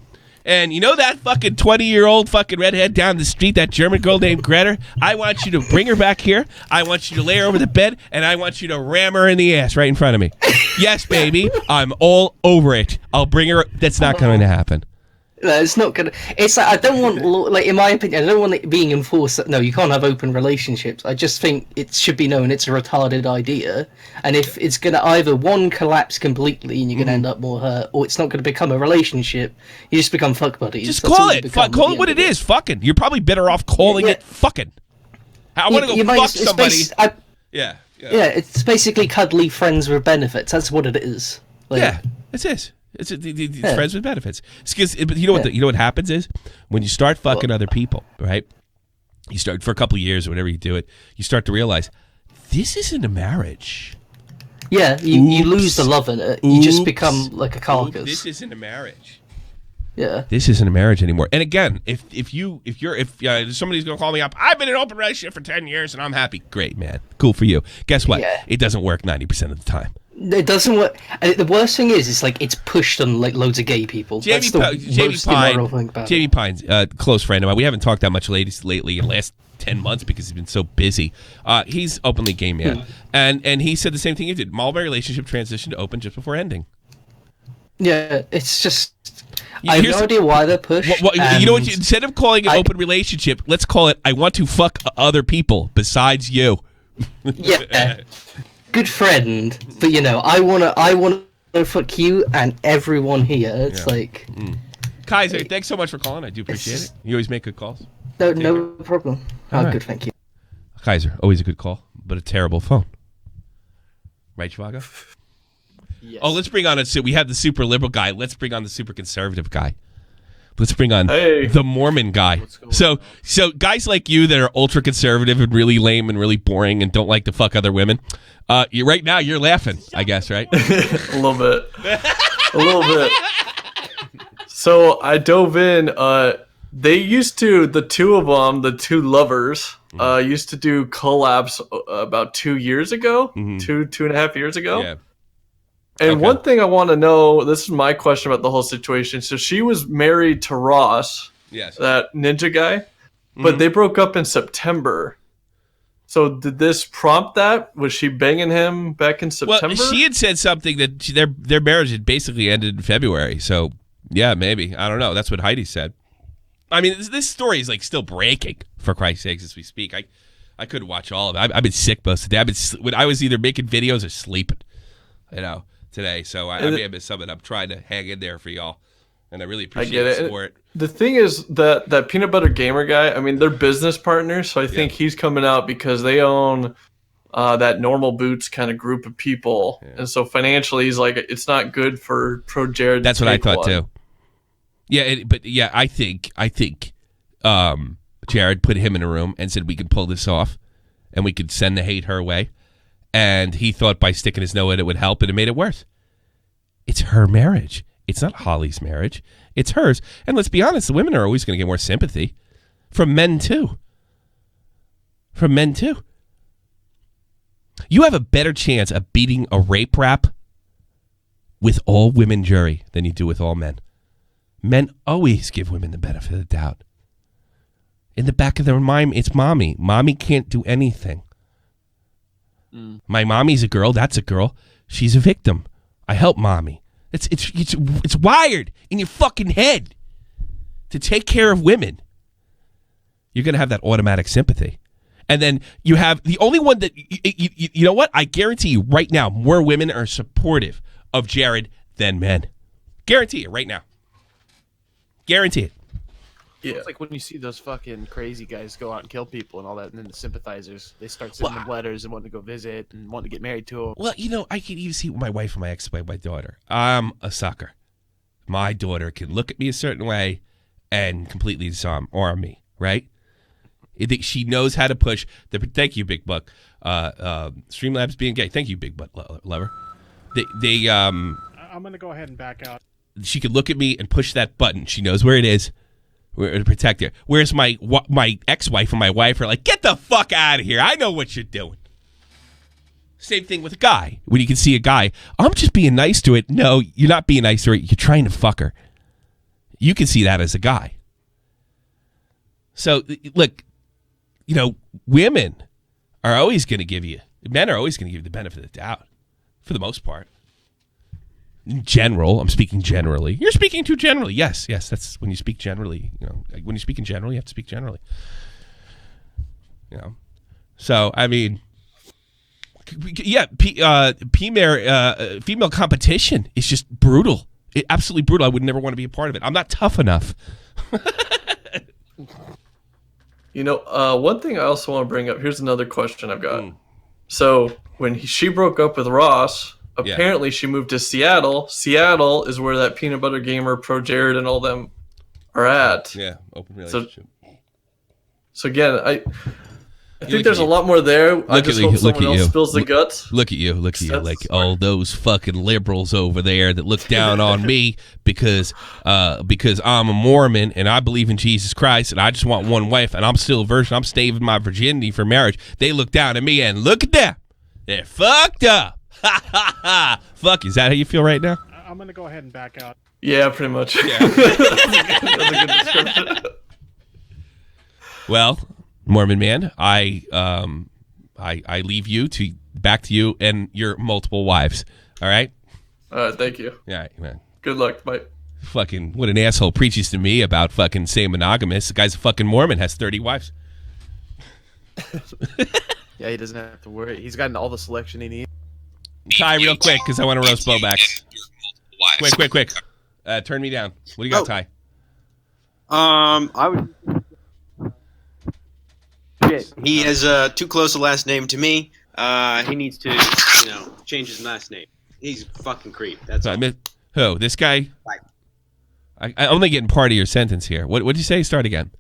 and you know that fucking 20-year-old fucking redhead down the street, that German girl named Greta? I want you to bring her back here. I want you to lay her over the bed, and I want you to ram her in the ass right in front of me. Yes, baby. I'm all over it. I'll bring her. That's not going to happen. No, it's not gonna. It's like I don't want, like in my opinion, I don't want it being enforced that no, you can't have open relationships. I just think it should be known it's a retarded idea, and if it's gonna either one collapse completely and you're gonna end up more hurt, or it's not gonna become a relationship, you just become fuck buddies. Just call it. Call it what it is. Fucking. You're probably better off calling it fucking. I want to go fuck somebody. Yeah. It's basically cuddly friends with benefits. That's what it is. Like, yeah, it is. It's friends with benefits. But you know what? You know what happens is when you start fucking other people, right? You start for a couple of years or whatever you do it. You start to realize this isn't a marriage. Yeah, you lose the love in it. You just become like a carcass. This isn't a marriage. Yeah, this isn't a marriage anymore. And again, if somebody's gonna call me up, I've been in an open relationship for 10 years and I'm happy. Great, man. Cool for you. Guess what? Yeah. It doesn't work 90% of the time. It doesn't work. And the worst thing is, it's like it's pushed on like loads of gay people. That's the most immoral thing about it. Jamie Pine's a close friend of mine. We haven't talked that much lately in the last 10 months because he's been so busy. He's openly gay man, and he said the same thing you did. My relationship transitioned to open just before ending. Yeah, it's just. I have no idea why they're pushed. You know what? Instead of calling it open relationship, let's call it I want to fuck other people besides you. Yeah. Good friend, but you know, I wanna fuck you and everyone here. It's like Kaiser, thanks so much for calling. I do appreciate it. You always make good calls. No problem. Right. Good, thank you. Kaiser, always a good call, but a terrible phone. Right, Chivago? Yes. Oh, let's bring on we have the super liberal guy. Let's bring on the super conservative guy. Let's bring on the Mormon guy. So guys like you that are ultra conservative and really lame and really boring and don't like to fuck other women, right now you're laughing, I guess, right? A little bit. So I dove in. They used to, the two of them, the two lovers, used to do collabs about 2 years ago, 2.5 years ago. Yeah. And one thing I want to know, this is my question about the whole situation. So she was married to Ross, that ninja guy, but they broke up in September. So did this prompt that? Was she banging him back in September? Well, she had said something that their marriage had basically ended in February. So yeah, maybe. I don't know. That's what Heidi said. I mean, this story is like still breaking, for Christ's sakes, as we speak. I couldn't watch all of it. I've been sick most of the day. When I was either making videos or sleeping, today. So I may have been something. I'm trying to hang in there for y'all, and I really appreciate the support. The thing is that Peanut Butter Gamer guy, I mean, they're business partners, so I think he's coming out because they own that Normal Boots kind of group of people, and so financially, he's like, it's not good for ProJared. That's what I thought too. Yeah, I think Jared put him in a room and said we can pull this off, and we could send the hate her way. And he thought by sticking his nose in it would help, and it made it worse. It's her marriage. It's not Holly's marriage. It's hers. And let's be honest, the women are always going to get more sympathy from men, too. You have a better chance of beating a rape rap with all women jury than you do with all men. Men always give women the benefit of the doubt. In the back of their mind, it's mommy. Mommy can't do anything. My mommy's a girl. That's a girl. She's a victim. I help mommy. It's wired in your fucking head to take care of women. You're going to have that automatic sympathy. And then you have the only one that, you know what? I guarantee you right now, more women are supportive of Jared than men. Guarantee it right now. Guarantee it. Yeah. It's like when you see those fucking crazy guys go out and kill people and all that, and then the sympathizers, they start sending them letters and wanting to go visit and wanting to get married to them. Well, you know, I can even see my wife and my ex-wife, my daughter. I'm a sucker. My daughter can look at me a certain way and completely disarm me, right? She knows how to push the. Thank you, Big Buck. Streamlabs being gay. Thank you, Big Butt Lover. I'm gonna go ahead and back out. She could look at me and push that button. She knows where it is. We're to protect her. Whereas my ex-wife and my wife are like, get the fuck out of here. I know what you're doing. Same thing with a guy. When you can see a guy, I'm just being nice to it. No, you're not being nice to it. You're trying to fuck her. You can see that as a guy. So, look, you know, women are always going to give you, men are always going to give you the benefit of the doubt, for the most part. In general, I'm speaking generally. You're speaking too generally. Yes, that's when you speak generally. You know, when you speak in general, you have to speak generally. You know, so I mean, yeah, female competition is just brutal. Absolutely brutal. I would never want to be a part of it. I'm not tough enough. You know, one thing I also want to bring up. Here's another question I've got. So when she broke up with Ross, apparently she moved to Seattle. Seattle is where that PeanutButterGamer, ProJared, and all them are at. Yeah, open relationship. So again, I think there's a lot more there. I just hope someone else spills the guts. Look at you. Like all those fucking liberals over there that look down on me because I'm a Mormon and I believe in Jesus Christ and I just want one wife and I'm still a virgin. I'm saving my virginity for marriage. They look down at me and look at them. They're fucked up. Ha ha ha. Fuck, is that how you feel right now? I'm going to go ahead and back out. Yeah, pretty much. Yeah. That's a good description. Well, Mormon man, I leave you back to you and your multiple wives. All right. Thank you. All right, man. Good luck. Bye. Fucking what an asshole preaches to me about fucking saying monogamous. The guy's a fucking Mormon, has 30 wives. Yeah, he doesn't have to worry. He's gotten all the selection he needs. Ty, real quick, because I want to roast Bowbacks. Quick. Turn me down. What do you got, Ty? I would. He has too close a last name to me. He needs to, change his last name. He's a fucking creep. That's all. Who? This guy? I'm only getting part of your sentence here. What did you say? Start again.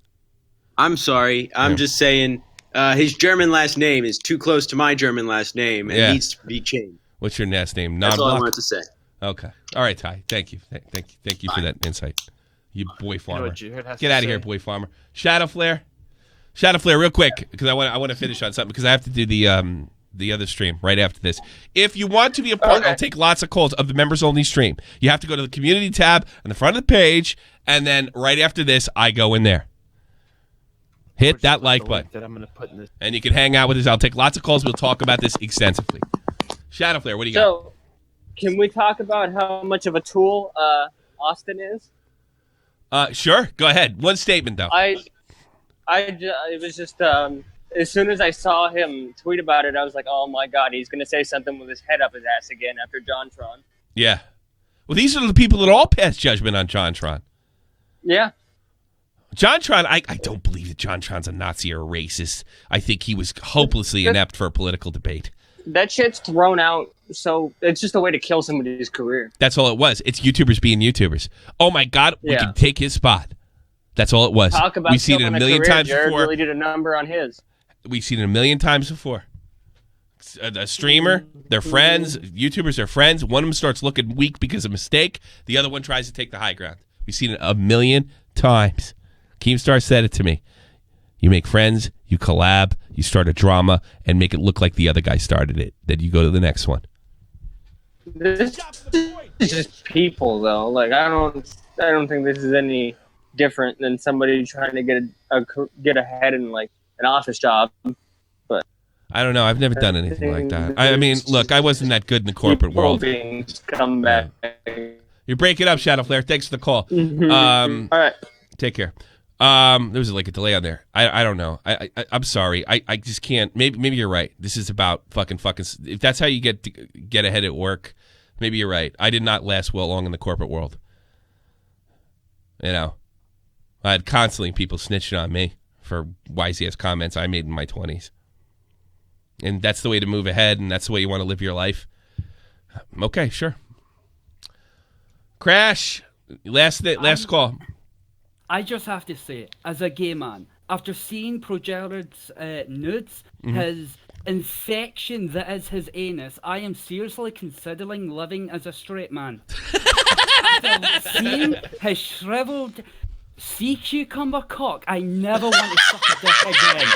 I'm sorry. I'm just saying his German last name is too close to my German last name and needs to be changed. What's your last name? That's all I wanted to say. Okay. All right, Ty. Thank you. Thank you for that insight. You boy farmer. Get out of here, boy farmer. Shadow Flare, real quick, because I want to finish on something because I have to do the other stream right after this. If you want to be a part, I'll take lots of calls of the members only stream. You have to go to the community tab on the front of the page, and then right after this, I go in there. Hit that like button. That I'm gonna put in this. And you can hang out with us. I'll take lots of calls. We'll talk about this extensively. Shadow Flare, what do you got? So, can we talk about how much of a tool Austin is? Sure. Go ahead. One statement, though. It was just as soon as I saw him tweet about it, I was like, oh my god, he's gonna say something with his head up his ass again after JonTron. Yeah. Well, these are the people that all pass judgment on JonTron. Yeah. JonTron, I don't believe that JonTron's a Nazi or a racist. I think he was hopelessly inept for a political debate. That shit's thrown out, so it's just a way to kill somebody's career. That's all it was. It's YouTubers being YouTubers. Oh my God, we can take his spot. That's all it was. Talk about We've seen it a million times Jared before. Really did a number on his. We've seen it a million times before. A streamer, they're friends. YouTubers are friends. One of them starts looking weak because of a mistake. The other one tries to take the high ground. We've seen it a million times. Keemstar said it to me. You make friends, you collab, you start a drama, and make it look like the other guy started it. Then you go to the next one. This is just people, though. Like I don't think this is any different than somebody trying to get ahead in like an office job. But I don't know. I've never done anything like that. I mean, look, I wasn't that good in the corporate world. Come back. You're breaking up, Shadow Flare. Thanks for the call. All right. Take care. There was like a delay on there. I don't know. I'm sorry. I just can't. Maybe you're right. This is about fucking. If that's how you get ahead at work, maybe you're right. I did not last long in the corporate world. You know, I had constantly people snitching on me for wise-ass comments I made in my 20s. And that's the way to move ahead, and that's the way you want to live your life. Okay, sure. Crash, last call. I just have to say, as a gay man, after seeing ProJared's nudes, his infection that is his anus, I am seriously considering living as a straight man. After seeing his shriveled sea cucumber cock, I never want to suck a dick again.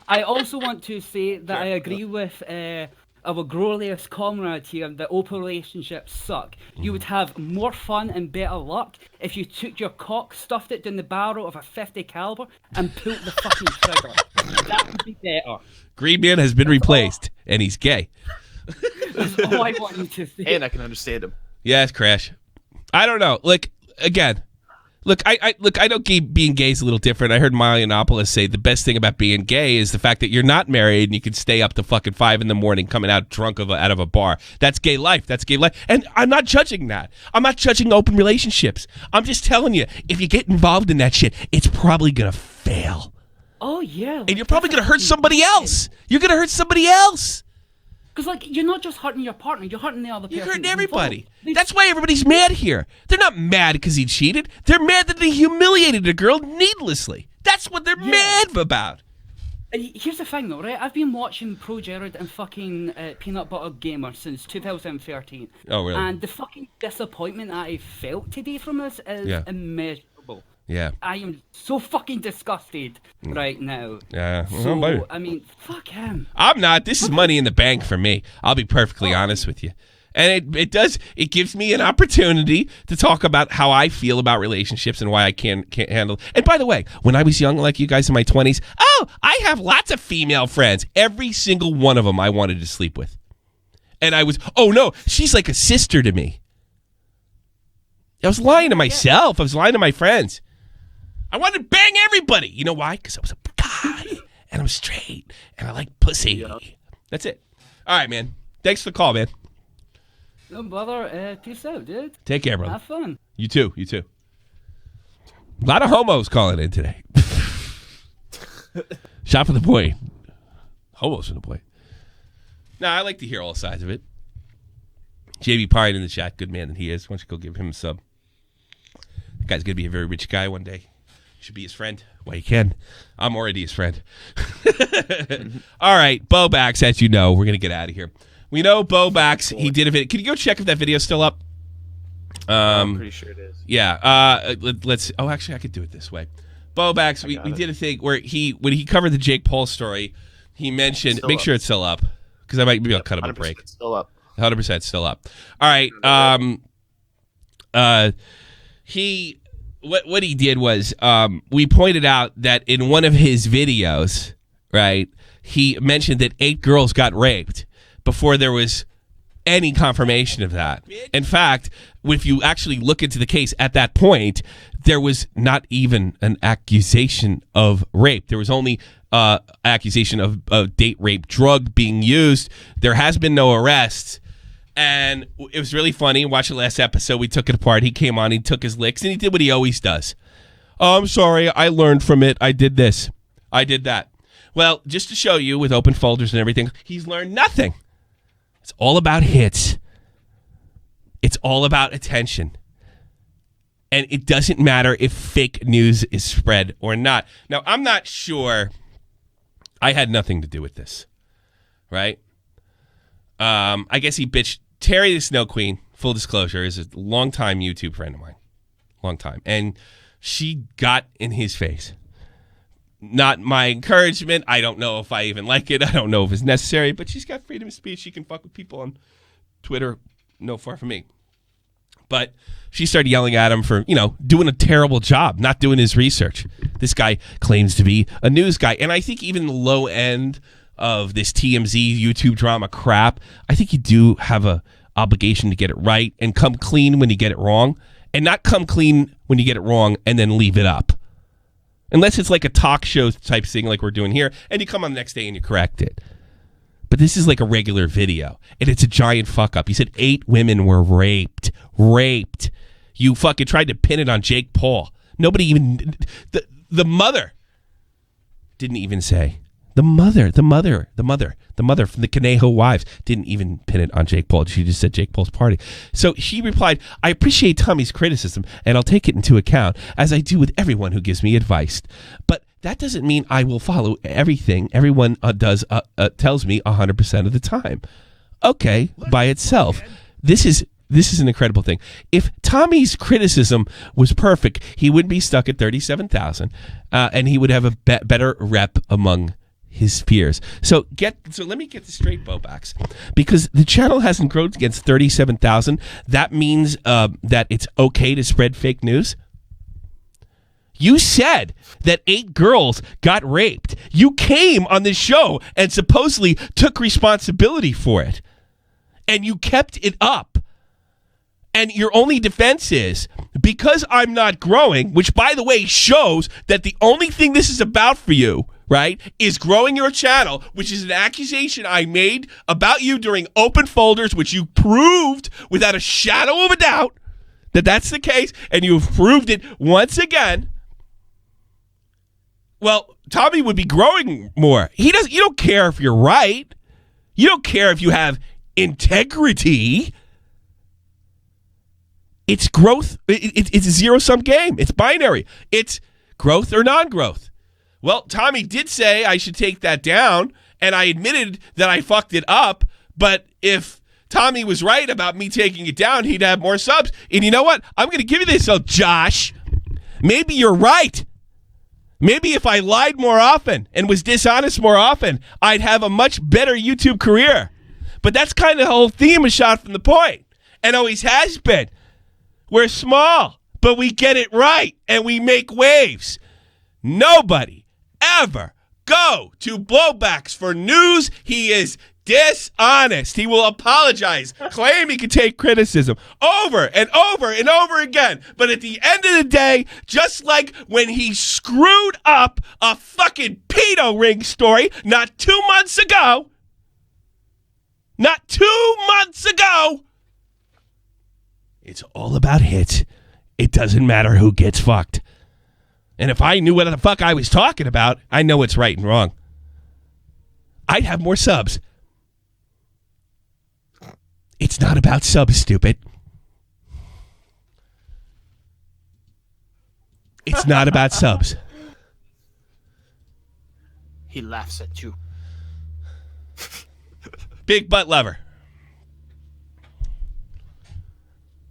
I also want to say that I agree with our glorious Conrad here that open relationships suck. You would have more fun and better luck if you took your cock, stuffed it down the barrel of a .50 caliber, and pulled the fucking trigger. That would be better. Green Man has been replaced, and he's gay. That's all I wanted to say. And I can understand him. Yes, Crash. I don't know. Like, again, look, I know being gay is a little different. I heard Yiannopoulos say the best thing about being gay is the fact that you're not married and you can stay up to fucking 5 a.m. coming out drunk out of a bar. That's gay life. That's gay life. And I'm not judging that. I'm not judging open relationships. I'm just telling you, if you get involved in that shit, it's probably going to fail. Oh, yeah. And you're probably going to hurt somebody else. You're going to hurt somebody else. Because, like, you're not just hurting your partner, you're hurting the other person. You're hurting everybody. That's why everybody's mad here. They're not mad because he cheated. They're mad that he humiliated a girl needlessly. That's what they're mad about. And here's the thing, though, right? I've been watching ProJared and fucking PeanutButterGamer since 2013. Oh, really? And the fucking disappointment that I felt today from this is immeasurable. Yeah. I am so fucking disgusted right now. Yeah. So, I mean, fuck him. I'm not. This is money in the bank for me. I'll be perfectly honest with you. And it gives me an opportunity to talk about how I feel about relationships and why I can't handle. And by the way, when I was young, like you guys in my 20s, I have lots of female friends. Every single one of them I wanted to sleep with. And I was, oh no, she's like a sister to me. I was lying to myself. I was lying to my friends. I wanted to bang everybody. You know why? Because I was a guy and I'm straight and I like pussy. Yep. That's it. All right, man. Thanks for the call, man. No bother. Peace out, dude. Take care, brother. Have fun. You too. You too. A lot of homos calling in today. Shot for the point. Homos for the point. No, I like to hear all sides of it. JB Pine in the chat. Good man that he is. Why don't you go give him a sub? That guy's going to be a very rich guy one day. You should be his friend. Well, you can. I'm already his friend. All right. Bobax, as you know, we're going to get out of here. We know Bobax, he did a video. Can you go check if that video's still up? I'm pretty sure it is. Yeah. Let's. Oh, actually, I could do it this way. Bobax, we did a thing where when he covered the Jake Paul story, he mentioned. Make sure it's still up, because maybe I'll cut him a break. Still up. 100% still up. All right. What he did was we pointed out that in one of his videos, right, he mentioned that 8 girls got raped before there was any confirmation of that. In fact, if you actually look into the case at that point, there was not even an accusation of rape. There was only accusation of date rape drug being used. There has been no arrests. And it was really funny. Watch the last episode. We took it apart. He came on. He took his licks. And he did what he always does. Oh, I'm sorry. I learned from it. I did this. I did that. Well, just to show you with open folders and everything, he's learned nothing. It's all about hits. It's all about attention. And it doesn't matter if fake news is spread or not. Now, I'm not sure. I had nothing to do with this. Right? I guess he bitched. Terry the Snow Queen, full disclosure, is a longtime YouTube friend of mine. Long time. And she got in his face. Not my encouragement. I don't know if I even like it. I don't know if it's necessary. But she's got freedom of speech. She can fuck with people on Twitter. No far from me. But she started yelling at him for, doing a terrible job, not doing his research. This guy claims to be a news guy. And I think even the low end of this TMZ YouTube drama crap, I think you do have a obligation to get it right and come clean when you get it wrong, and not come clean when you get it wrong and then leave it up. Unless it's like a talk show type thing like we're doing here, and you come on the next day and you correct it. But this is like a regular video, and it's a giant fuck up. You said 8 women were raped. Raped. You fucking tried to pin it on Jake Paul. Nobody even... The mother didn't even say. The mother from the Conejo wives didn't even pin it on Jake Paul. She just said Jake Paul's party. So she replied, I appreciate Tommy's criticism, and I'll take it into account, as I do with everyone who gives me advice. But that doesn't mean I will follow everything everyone tells me 100% of the time. Okay, by itself. This is an incredible thing. If Tommy's criticism was perfect, he wouldn't be stuck at 37,000, and he would have a better rep among his peers. So let me get this straight, Bobax, because the channel hasn't grown against 37,000. That means that it's okay to spread fake news. You said that 8 girls got raped. You came on this show and supposedly took responsibility for it, and you kept it up. And your only defense is, because I'm not growing, which, by the way, shows that the only thing this is about for you, right, is growing your channel, which is an accusation I made about you during open folders, which you proved without a shadow of a doubt that that's the case, and you've proved it once again. Well, Tommy would be growing more. You don't care if you're right. You don't care if you have integrity. It's growth. It's a zero-sum game. It's binary. It's growth or non-growth. Well, Tommy did say I should take that down, and I admitted that I fucked it up. But if Tommy was right about me taking it down, he'd have more subs. And you know what? I'm going to give you this, Josh. Maybe you're right. Maybe if I lied more often and was dishonest more often, I'd have a much better YouTube career. But that's kind of the whole theme of Shot from the Point, and always has been. We're small, but we get it right, and we make waves. Nobody ever go to Blowbacks for news. He is dishonest. He will apologize, claim he can take criticism over and over and over again. But at the end of the day, just like when he screwed up a fucking pedo ring story not 2 months ago, it's all about hits. It doesn't matter who gets fucked. And if I knew what the fuck I was talking about, I know what's right and wrong. I'd have more subs. It's not about subs, stupid. It's not about subs. He laughs at you. Big butt lover.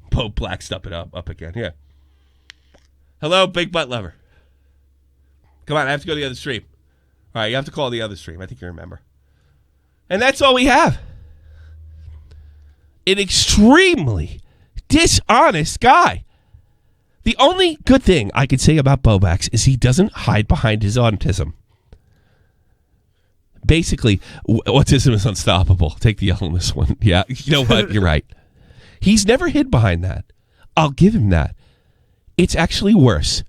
Pope Black stuff it up again. Yeah. Hello, big butt lover. Come on, I have to go to the other stream. All right, you have to call the other stream. I think you remember. And that's all we have. An extremely dishonest guy. The only good thing I could say about Bobax is he doesn't hide behind his autism. Basically, autism is unstoppable. Take the L on this one. Yeah, you know what? You're right. He's never hid behind that. I'll give him that. It's actually worse.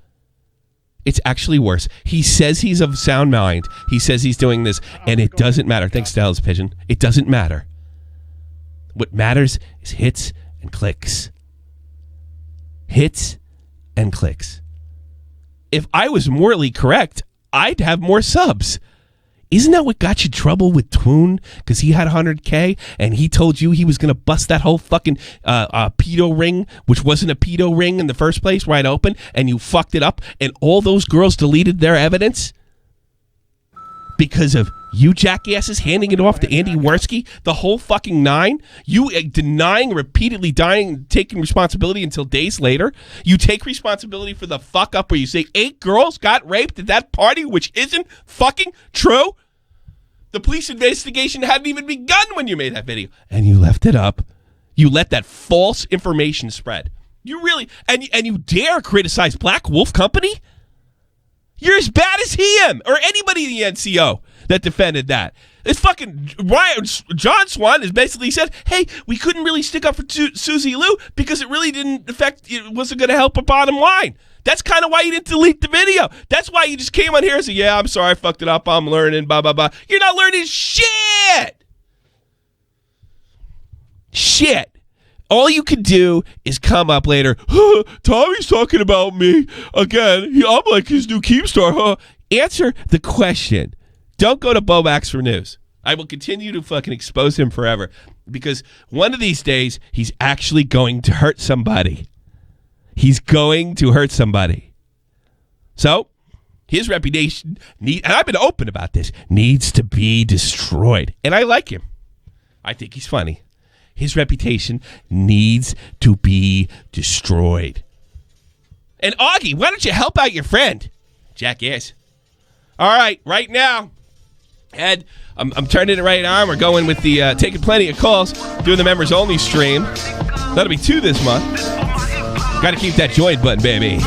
It's actually worse. He says he's of sound mind. He says he's doing this, and it doesn't matter. Thanks, Dallas Pigeon. It doesn't matter. What matters is hits and clicks. Hits and clicks. If I was morally correct, I'd have more subs. Isn't that what got you trouble with Twoon? Because he had 100K and he told you he was going to bust that whole fucking pedo ring, which wasn't a pedo ring in the first place, right open, and you fucked it up, and all those girls deleted their evidence because of you jackasses handing it off to Andy Worski, the whole fucking 9. You denying, repeatedly taking responsibility until days later. You take responsibility for the fuck up where you say 8 girls got raped at that party, which isn't fucking true. The police investigation hadn't even begun when you made that video, and you left it up. You let that false information spread. You really, and you dare criticize Black Wolf Company? You're as bad as him or anybody in the NCO that defended that. It's fucking John Swan has basically said, hey, we couldn't really stick up for Susie Liu because it really didn't affect, it wasn't going to help a bottom line. That's kind of why you didn't delete the video. That's why you just came on here and said, yeah, I'm sorry, I fucked it up. I'm learning, blah, blah, blah. You're not learning shit. Shit. All you could do is come up later. Tommy's talking about me again. I'm like his new Keemstar. Answer the question. Don't go to Bomax for news. I will continue to fucking expose him forever because one of these days he's actually going to hurt somebody. He's going to hurt somebody. So his reputation, and I've been open about this, needs to be destroyed. And I like him. I think he's funny. His reputation needs to be destroyed. And Augie, why don't you help out your friend? Jackass. All right, right now, Ed, I'm turning it right on. We're going with the taking plenty of calls, doing the members only stream. That'll be 2 this month. Got to keep that join button, baby.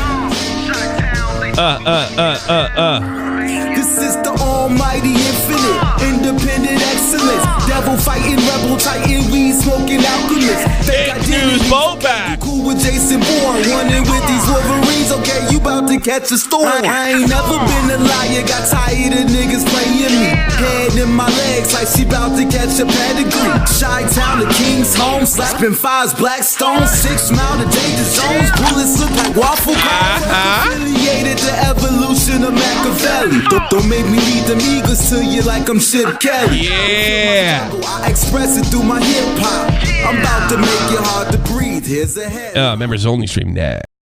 This is the almighty infinite, independent excellence. Devil fighting, rebel titan, weed smoking alchemist. Fake news, Boback. Cool with Jason Bourne, running with these Wolverines. Okay, you about to catch a storm. I ain't never been a liar, got tired of niggas playing me. Head in my legs like she about to catch a pedigree. Chi-town to King's home, slapping 5s, Blackstone, 6 Mile to danger zones. Bullets look like waffle cones. Affiliated the evolution of Machiavelli. Don't make me lead them eagles to you like I'm Chip Kelly. Yeah. I express it through my hip hop. I'm about to make it hard to breathe. Here's a head. Members only stream now.